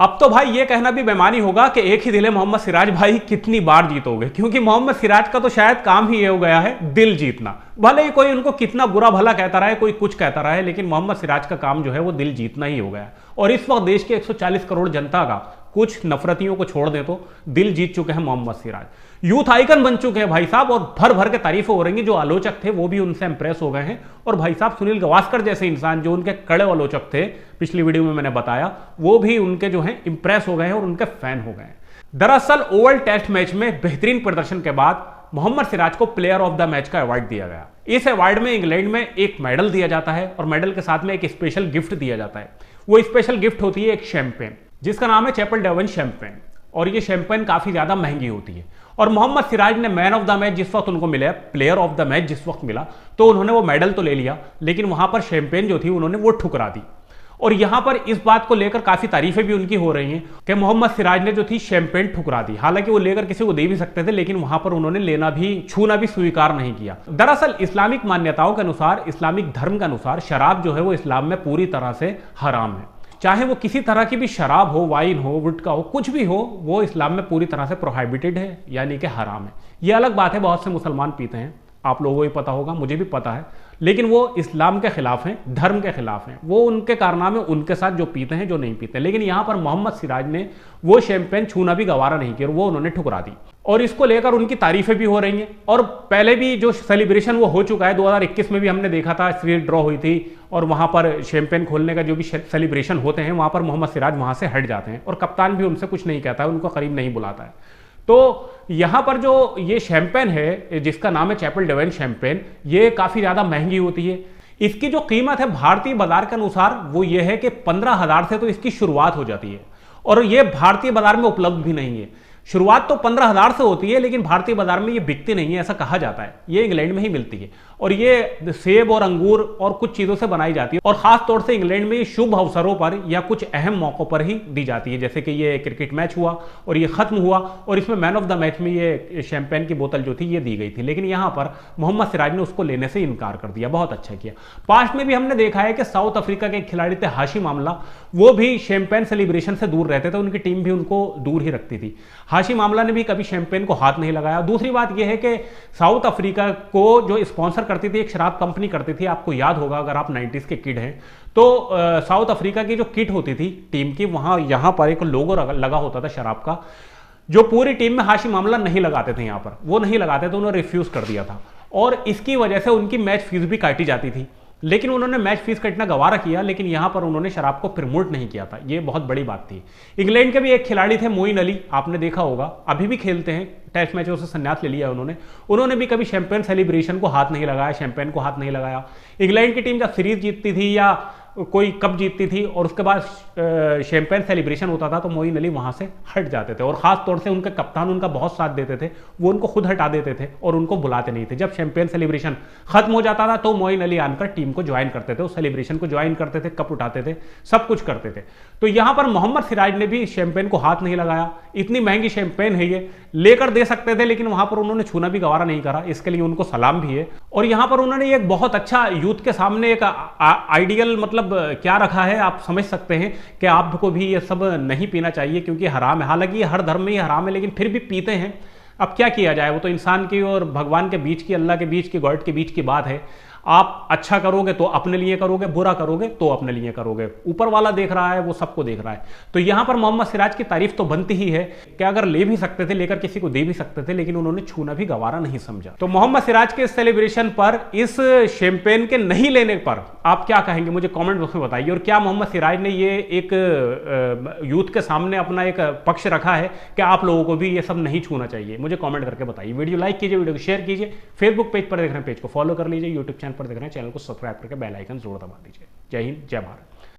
अब तो भाई ये कहना भी बेमानी होगा कि एक ही दिल है मोहम्मद सिराज भाई कितनी बार जीतोगे, क्योंकि मोहम्मद सिराज का तो शायद काम ही ये हो गया है दिल जीतना। भले ही कोई उनको कितना बुरा भला कहता रहे, कोई कुछ कहता रहे, लेकिन मोहम्मद सिराज का काम जो है वो दिल जीतना ही हो गया है। और इस वक्त देश के 140 करोड़ जनता का, कुछ नफरतियों को छोड़ दे तो, दिल जीत चुके हैं मोहम्मद सिराज। यूथ आइकन बन चुके हैं भाई साहब, और भर भर के तारीफें हो रही हैं। जो आलोचक थे वो भी उनसे इंप्रेस हो गए हैं। और भाई साहब सुनील गावस्कर जैसे इंसान जो उनके कड़े आलोचक थे, पिछली वीडियो में मैंने बताया, वो भी उनके जो हैं इंप्रेस हो गए हैं और उनके फैन हो गए हैं। दरअसल ओवल टेस्ट मैच में बेहतरीन प्रदर्शन के बाद मोहम्मद सिराज को प्लेयर ऑफ द मैच का अवार्ड दिया गया। इस अवार्ड में इंग्लैंड में एक मेडल दिया जाता है और मेडल के साथ में एक स्पेशल गिफ्ट दिया जाता है। वो स्पेशल गिफ्ट होती है एक शैंपेन, जिसका नाम है चैपल डेवन शैंपेन। और ये शैंपेन काफी ज्यादा महंगी होती है। और मोहम्मद सिराज ने मैन ऑफ द मैच जिस वक्त उनको मिला, प्लेयर ऑफ द मैच जिस वक्त मिला, तो उन्होंने वो मेडल तो ले लिया, लेकिन वहां पर शैंपेन जो थी उन्होंने वो ठुकरा दी। और यहां पर इस बात को लेकर काफी तारीफें भी उनकी हो रही हैं कि मोहम्मद सिराज ने जो थी शैंपेन ठुकरा दी। हालांकि वो लेकर किसी को दे भी सकते थे, लेकिन वहां पर उन्होंने लेना भी, छूना भी स्वीकार नहीं किया। दरअसल इस्लामिक मान्यताओं के अनुसार, इस्लामिक धर्म के अनुसार शराब जो है वो इस्लाम में पूरी तरह से हराम है। चाहे वो किसी तरह की भी शराब हो, वाइन हो, गुटखा हो, कुछ भी हो, वो इस्लाम में पूरी तरह से प्रोहिबिटेड है, यानी कि हराम है। ये अलग बात है, बहुत से मुसलमान पीते हैं, आप लोगों को भी पता होगा, मुझे भी पता है, लेकिन वो इस्लाम के खिलाफ हैं, धर्म के खिलाफ हैं। वो उनके कारनामे उनके साथ जो पीते हैं, जो नहीं पीते। लेकिन यहां पर मोहम्मद सिराज ने वो शैंपेन छूना भी गवारा नहीं किया और वो उन्होंने ठुकरा दी। और इसको लेकर उनकी तारीफें भी हो रही हैं। और पहले भी जो सेलिब्रेशन वो हो चुका है, 2021 में भी हमने देखा था, सीरीज ड्रॉ हुई थी और वहां पर शैंपेन खोलने का जो भी सेलिब्रेशन होते हैं, वहां पर मोहम्मद सिराज वहां से हट जाते हैं और कप्तान भी उनसे कुछ नहीं कहता है, उनको करीब नहीं बुलाता है। तो यहां पर जो ये शैंपेन है, जिसका नाम है चैपल डेवन शैंपेन, ये काफी ज्यादा महंगी होती है। इसकी जो कीमत है भारतीय बाजार के अनुसार वो ये है कि 15,000 से तो इसकी शुरुआत हो जाती है। और ये भारतीय बाजार में उपलब्ध भी नहीं है। शुरुआत तो 15,000 से होती है, लेकिन भारतीय बाजार में ये बिकती नहीं है, ऐसा कहा जाता है। ये इंग्लैंड में ही मिलती है और ये सेब और अंगूर और कुछ चीजों से बनाई जाती है। और खास तौर से इंग्लैंड में ये शुभ अवसरों पर या कुछ अहम मौकों पर ही दी जाती है। जैसे कि ये क्रिकेट मैच हुआ और ये खत्म हुआ और इसमें मैन ऑफ द मैच में ये शैंपेन की बोतल जो थी ये दी गई थी। लेकिन यहां पर मोहम्मद सिराज ने उसको लेने से इनकार कर दिया। बहुत अच्छा किया। पास्ट में भी हमने देखा है कि साउथ अफ्रीका के एक खिलाड़ी थे हाशिम आमला, वो भी शैंपेन सेलिब्रेशन से दूर रहते थे, उनकी टीम भी उनको दूर ही रखती थी। हाशिम आमला ने भी कभी शैंपेन को हाथ नहीं लगाया। दूसरी बात यह है कि साउथ अफ्रीका को जो स्पॉन्सर करती थी, एक शराब कंपनी करती थी, आपको याद होगा अगर आप 90s के किड हैं तो, साउथ अफ्रीका की जो किट होती थी टीम की, वहां यहां पर एक लोगो लगा होता था शराब का, जो पूरी टीम में हाशिम आमला नहीं लगाते थे। यहां पर वो नहीं लगाते थे, उन्होंने रिफ्यूज कर दिया था और इसकी वजह से उनकी मैच फीस भी काटी जाती थी। लेकिन उन्होंने मैच फीस कटना गवारा किया, लेकिन यहां पर उन्होंने शराब को प्रमोट नहीं किया था। यह बहुत बड़ी बात थी। इंग्लैंड के भी एक खिलाड़ी थे मोइन अली, आपने देखा होगा, अभी भी खेलते हैं, टेस्ट मैचों से संन्यास ले लिया उन्होंने भी कभी शैंपेन सेलिब्रेशन को हाथ नहीं लगाया, शैंपेन को हाथ नहीं लगाया। इंग्लैंड की टीम जब सीरीज जीतती थी या कोई कप जीतती थी और उसके बाद शैंपेन सेलिब्रेशन होता था, तो मोइन अली वहां से हट जाते थे। और खास तौर से उनके कप्तान उनका बहुत साथ देते थे, वो उनको खुद हटा देते थे और उनको बुलाते नहीं थे। जब शैंपेन सेलिब्रेशन खत्म हो जाता था तो मोइन अली आनकर टीम को ज्वाइन करते थे, उस सेलिब्रेशन को ज्वाइन करते थे, कप उठाते थे, सब कुछ करते थे। तो यहां पर मोहम्मद सिराज ने भी शैंपेन को हाथ नहीं लगाया। इतनी महंगी शैंपेन है, ये लेकर दे सकते थे, लेकिन वहां पर उन्होंने छूना भी गवारा नहीं करा। इसके लिए उनको सलाम भी है। और यहां पर उन्होंने एक बहुत अच्छा यूथ के सामने एक आइडियल मतलब क्या रखा है, आप समझ सकते हैं कि आपको भी ये सब नहीं पीना चाहिए क्योंकि हराम है। हालांकि ये हर धर्म में ही हराम है, लेकिन फिर भी पीते हैं। अब क्या किया जाए, वो तो इंसान की और भगवान के बीच की, अल्लाह के बीच की, गॉड के बीच की बात है। आप अच्छा करोगे तो अपने लिए करोगे, बुरा करोगे तो अपने लिए करोगे। ऊपर वाला देख रहा है, वो सबको देख रहा है। तो यहां पर मोहम्मद सिराज की तारीफ तो बनती ही है कि अगर ले भी सकते थे, लेकर किसी को दे भी सकते थे, लेकिन उन्होंने छूना भी गवारा नहीं समझा। तो मोहम्मद सिराज के सेलिब्रेशन पर, इस शैंपेन के नहीं लेने पर आप क्या कहेंगे, मुझे कमेंट बॉक्स में बताइए। और क्या मोहम्मद सिराज ने ये एक यूथ के सामने अपना एक पक्ष रखा है कि आप लोगों को भी ये सब नहीं छूना चाहिए? मुझे कमेंट करके बताइए। वीडियो लाइक कीजिए, वीडियो को शेयर कीजिए, फेसबुक पेज पर देख रहे हैं पेज को फॉलो कर लीजिए, यूट्यूब चैनल पर देख रहे हैं चैनल को सब्सक्राइब करके बेल आइकन जरूर दबा दीजिए। जय हिंद, जय भारत।